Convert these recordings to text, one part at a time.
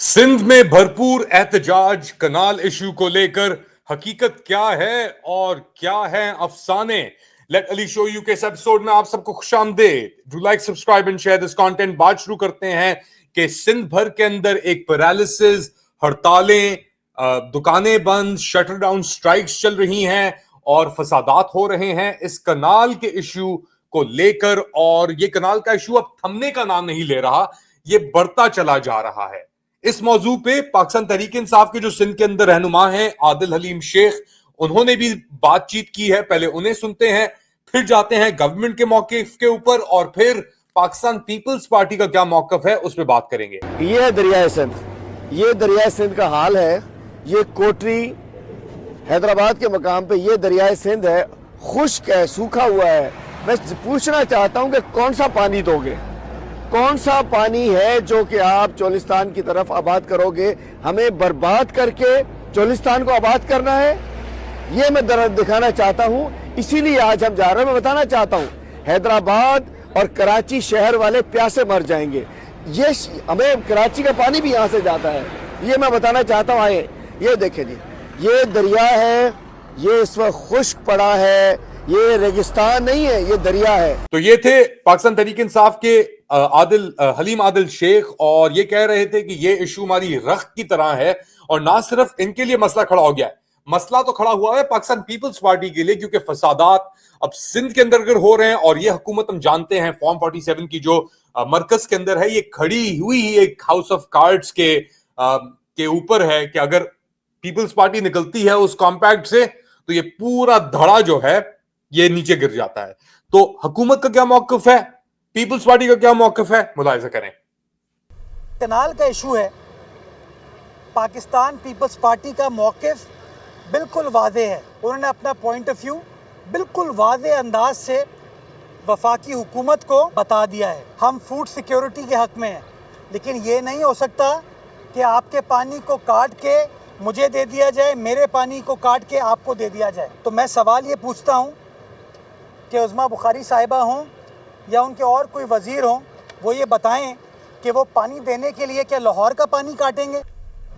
सिंध में भरपूर एहतजाज कनाल इशू को लेकर हकीकत क्या है और क्या है अफसाने। लेट अली शो यू के इस एपिसोड में आप सबको खुशामदीद। Do like subscribe and share this content. बात शुरू करते हैं कि सिंध भर के अंदर एक पैरालिसिस, हड़तालें, दुकानें बंद, शटर डाउन स्ट्राइक्स चल रही हैं और फसादात हो रहे हैं इस कनाल के इशू को लेकर। और ये कनाल का इशू अब थमने का नाम नहीं ले रहा, ये बढ़ता चला जा रहा है। इस मौजू पे पाकिस्तान तहरीक इंसाफ के जो सिंध के अंदर रहनुमा हैं आदिल हलीम शेख, उन्होंने भी बातचीत की है। पहले उन्हें सुनते हैं, फिर जाते हैं गवर्नमेंट के मौकिफ के ऊपर और फिर पाकिस्तान पीपल्स पार्टी का क्या मौकिफ है उस पर बात करेंगे। ये दरियाए सिंध, ये दरियाए सिंध का हाल है। ये कोटरी हैदराबाद के मकाम पे ये दरियाए सिंध है, खुश्क है, सूखा हुआ है। मैं पूछना चाहता हूं कि कौन सा पानी दोगे, कौन सा पानी है जो कि आप चोलिस्तान की तरफ आबाद करोगे। हमें बर्बाद करके चोलिस्तान को आबाद करना है, ये मैं दर्द दिखाना चाहता हूं। इसीलिए आज हम जा रहे हैं। मैं बताना चाहता हूं हैदराबाद और कराची शहर वाले प्यासे मर जाएंगे। ये हमें कराची का पानी भी यहाँ से जाता है, ये मैं बताना चाहता हूँ। आए ये देखें जी, ये दरिया है, ये इस वक्त खुश्क पड़ा है, ये रेगिस्तान नहीं है, ये दरिया है। तो ये थे पाकिस्तान तहरीक इंसाफ के हलीम आदिल शेख, और ये कह रहे थे कि ये इशू हमारी रख की तरह है। और ना सिर्फ इनके लिए मसला खड़ा हो गया है, मसला तो खड़ा हुआ है पाकिस्तान पीपल्स पार्टी के लिए, क्योंकि फसादात अब सिंध के अंदर अगर हो रहे हैं और ये हुकूमत हम जानते हैं फॉर्म 47 की जो मरकज के अंदर है, ये खड़ी हुई ही एक हाउस ऑफ कार्ड्स के ऊपर है कि अगर पीपल्स पार्टी निकलती है उस कॉम्पैक्ट से तो ये पूरा धड़ा जो है ये नीचे गिर जाता है। तो हुकूमत का क्या मौकफ है, पीपल्स पार्टी का क्या मौकफ है, मुलाहिजा करें। कनाल का इशू है, पाकिस्तान पीपल्स पार्टी का मौकिफ बिल्कुल वाज़े है। उन्होंने अपना पॉइंट ऑफ व्यू बिल्कुल वाज़े अंदाज से वफाकी हुकूमत को बता दिया है। हम फूड सिक्योरिटी के हक में हैं, लेकिन ये नहीं हो सकता कि आपके पानी को काट के मुझे दे दिया जाए, मेरे पानी को काट के आपको दे दिया जाए। तो मैं सवाल ये पूछता हूँ कि उज़्मा बुखारी साहिबा हों या उनके और कोई वज़ीर हों, वो ये बताएं कि वो पानी देने के लिए क्या लाहौर का पानी काटेंगे।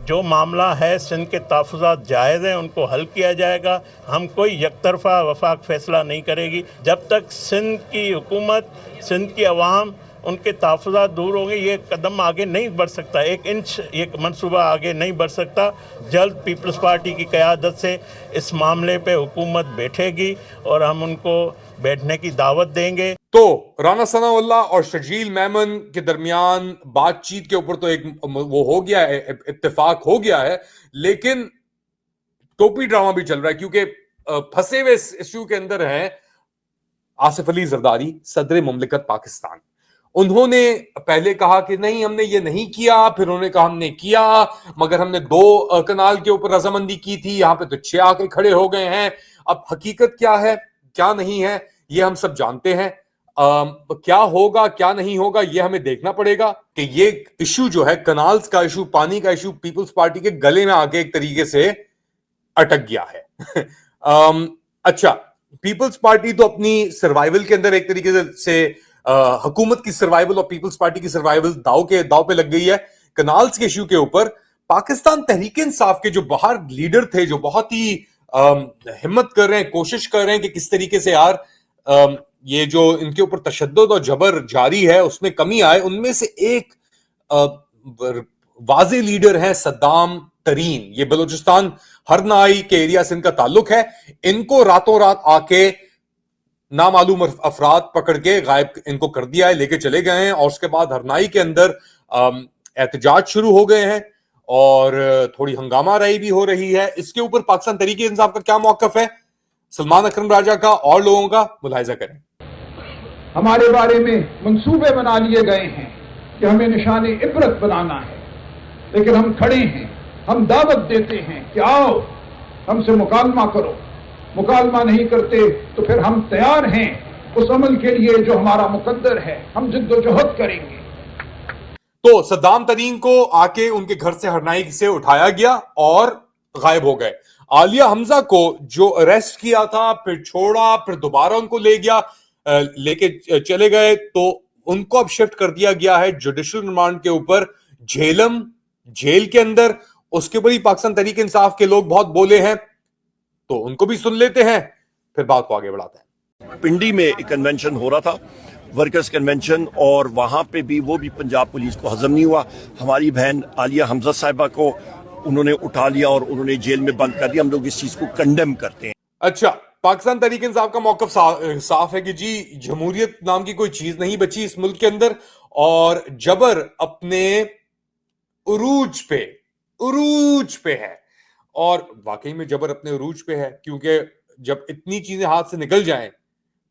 जो मामला है सिंध के तहफ़्फ़ुज़ात जायज़ हैं, उनको हल किया जाएगा। हम कोई यकतरफ़ा वफाक फ़ैसला नहीं करेगी जब तक सिंध की हुकूमत, सिंध की अवाम, उनके तहफ़्फ़ुज़ात दूर होंगे। ये कदम आगे नहीं बढ़ सकता, एक इंच ये मंसूबा आगे नहीं बढ़ सकता। जल्द पीपल्स पार्टी की क़यादत से इस मामले पे हुकूमत बैठेगी और हम उनको बैठने की दावत देंगे। तो राना सनाउल्लाह और शजील मेमन के दरमियान बातचीत के ऊपर तो एक वो हो गया है, इत्तेफाक हो गया है, लेकिन टोपी ड्रामा भी चल रहा है, क्योंकि फंसे हुए इस इशू के अंदर हैं आसिफ अली जरदारी, सदर मुमलिकत पाकिस्तान। उन्होंने पहले कहा कि नहीं हमने ये नहीं किया, फिर उन्होंने कहा हमने किया, मगर हमने 2 कनाल के ऊपर रजामंदी की थी, यहां पे तो 6 आके खड़े हो गए हैं। अब हकीकत क्या है क्या नहीं है ये हम सब जानते हैं। क्या होगा क्या नहीं होगा ये हमें देखना पड़ेगा कि ये इशू जो है कनाल्स का इशू, पानी का इशू, पीपल्स पार्टी के गले में आके एक तरीके से अटक गया है। अच्छा, पीपल्स पार्टी तो अपनी सर्वाइवल के अंदर एक तरीके से हुकूमत की सर्वाइवल और पीपल्स पार्टी की सर्वाइवल दाव पे लग गई है। कनाल्स के इशू के ऊपर पाकिस्तान तहरीक इंसाफ के जो बाहर लीडर थे, जो बहुत ही हिम्मत कर रहे हैं, कोशिश कर रहे हैं कि किस तरीके से यार ये जो इनके ऊपर तशद्दुद और जबर जारी है उसमें कमी आए, उनमें से एक वाज़े लीडर है सद्दाम तरीन। ये बलूचिस्तान हरनाई के एरिया से इनका ताल्लुक है। इनको रातों रात आके नामालूम अफराद पकड़ के गायब इनको कर दिया है, लेके चले गए हैं। और उसके बाद हरनाई के अंदर एहतजाज शुरू हो गए हैं और थोड़ी हंगामा राई भी हो रही है। इसके ऊपर पाकिस्तान तहरीक इंसाफ का क्या मौकफ है, सलमान अकरम राजा का और लोगों का, मुलाहिजा करें। हमारे बारे में मंसूबे बना लिए गए हैं कि हमें निशान इबरत बनाना है, लेकिन हम खड़े हैं, हम दावत देते हैं कि आओ हमसे मुकालमा करो। मुकालमा नहीं करते तो फिर हम तैयार हैं उस अमल के लिए जो हमारा मुकद्दर है, हम जिद्दोजहद करेंगे। तो सद्दाम तरीन को आके उनके घर से हरनाई से उठाया गया और गायब हो गए। आलिया हमजा को जो अरेस्ट किया था, फिर छोड़ा, फिर दोबारा उनको ले गया, लेके चले गए, तो उनको अब शिफ्ट कर दिया गया है जुडिशल रिमांड के ऊपर झेलम जेल के अंदर उसके ऊपर ही पाकिस्तान तहरीक इंसाफ के लोग बहुत बोले हैं, तो उनको भी सुन लेते हैं, फिर बात को आगे बढ़ाते हैं। पिंडी में एक कन्वेंशन हो रहा था, वर्कर्स कन्वेंशन, और वहां पे भी वो भी पंजाब पुलिस को हजम नहीं हुआ। हमारी बहन आलिया हमजा साहिबा को उन्होंने उठा लिया और उन्होंने जेल में बंद कर दिया। हम लोग इस चीज को कंडेम करते हैं। अच्छा, पाकिस्तान तहरीक इंसाफ का मौकफ साफ है कि जी जमहूरियत नाम की कोई चीज नहीं बची इस मुल्क के अंदर, और जबर अपने उरूज पे है। और वाकई में जबर अपने उरूज पे है, क्योंकि जब इतनी चीजें हाथ से निकल जाएं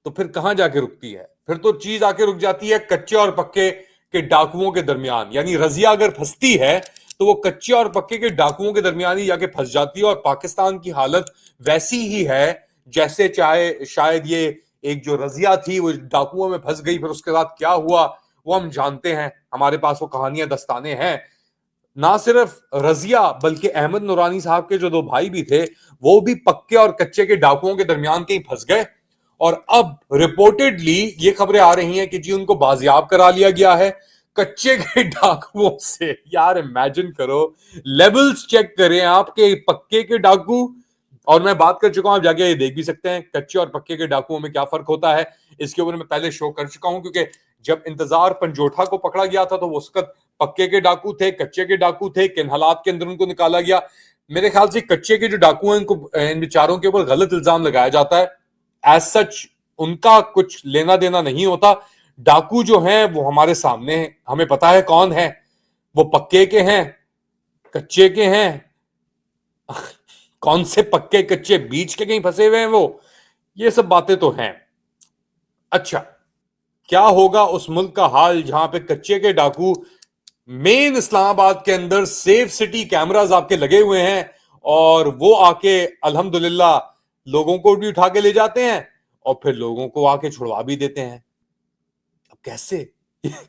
तो फिर कहां जाके रुकती है? फिर तो चीज आके रुक जाती है कच्चे और पक्के के डाकुओं के दरमियान। यानी रजिया अगर फंसती है तो वो कच्चे और पक्के के डाकुओं के दरमियान ही जाके फंस जाती है। और पाकिस्तान की हालत वैसी ही है जैसे चाहे शायद ये एक जो रजिया थी वो डाकुओं में फंस गई, फिर उसके बाद क्या हुआ वो हम जानते हैं, हमारे पास वो कहानियां दस्ताने हैं। ना सिर्फ रजिया बल्कि अहमद नूरानी साहब के जो दो भाई भी थे वो भी पक्के और कच्चे के डाकुओं के दरमियान कहीं फंस गए, और अब रिपोर्टेडली ये खबरें आ रही हैं कि जी उनको बाजियाब करा लिया गया है कच्चे के डाकुओं से। यार इमेजिन करो, लेवल्स चेक करें आपके पक्के के डाकू, और मैं बात कर चुका हूं, आप जाके ये देख भी सकते हैं कच्चे और पक्के के डाकुओं में क्या फर्क होता है। इसके ऊपर मैं पहले शो कर चुका हूं, क्योंकि जब इंतजार पंजोठा को पकड़ा गया था तो वो उस वक्त पक्के के डाकू थे, कच्चे के डाकू थे, किन हालात के अंदर उनको निकाला गया। मेरे ख्याल से कच्चे के जो डाकू हैं इनको इन बेचारों के ऊपर गलत इल्जाम लगाया जाता है, एज सच उनका कुछ लेना देना नहीं होता। डाकू जो हैं वो हमारे सामने हैं, हमें पता है कौन है, वो पक्के के हैं, कच्चे के हैं। कौन से पक्के कच्चे बीच के कहीं फंसे हुए हैं वो, ये सब बातें तो हैं। अच्छा, क्या होगा उस मुल्क का हाल जहां पे कच्चे के डाकू मेन इस्लामाबाद के अंदर सेफ सिटी कैमरास आपके लगे हुए हैं, और वो आके अल्हम्दुलिल्लाह लोगों को भी उठा के ले जाते हैं और फिर लोगों को आके छुड़वा भी देते हैं। अब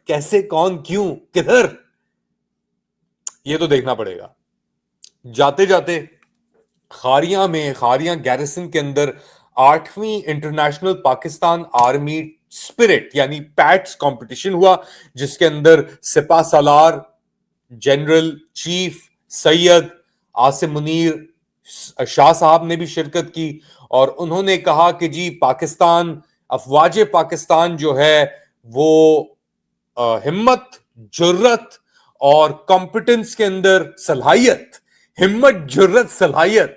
कैसे कौन, क्यों, किधर, ये तो देखना पड़ेगा। जाते जाते खारियां गैरिसन के अंदर 8वीं इंटरनेशनल पाकिस्तान आर्मी स्पिरिट यानी पैट्स कंपटीशन हुआ, जिसके अंदर सिपा सालार जनरल चीफ सैयद आसिम मुनीर शाह साहब ने भी शिरकत की, और उन्होंने कहा कि जी पाकिस्तान, अफवाज पाकिस्तान जो है वो हिम्मत, जुर्रत और कॉम्पिटेंस के अंदर सलाहियत, हिम्मत जुर्रत सलाहियत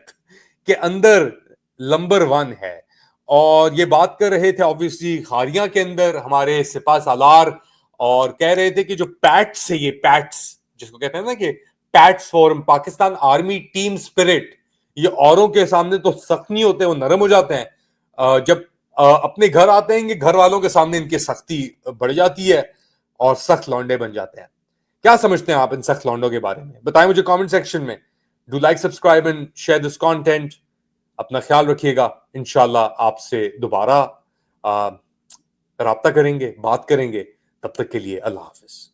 के अंदर नंबर 1 है। और ये बात कर रहे थे ऑब्वियसली खारियां के अंदर हमारे सिपा सालार, और कह रहे थे कि जो पैट्स है, ये पैट्स जिसको कहते हैं ना कि pets for Pakistan army team spirit, ये औरों के सामने तो सख्त नहीं होते, वो नरम हो जाते हैं। जब अपने घर आते हैं घर वालों के सामने इनकी सख्ती बढ़ जाती है और सख्त लौंडे बन जाते हैं। क्या समझते हैं आप इन सख्त लौंडों के बारे में? बताएं मुझे कमेंट सेक्शन में। Do like, subscribe and share this content. अपना ख्याल रखिएगा, इंशाल्लाह आपसे दोबारा राब्ता करेंगे, बात करेंगे। तब तक के लिए अल्लाह हाफिज।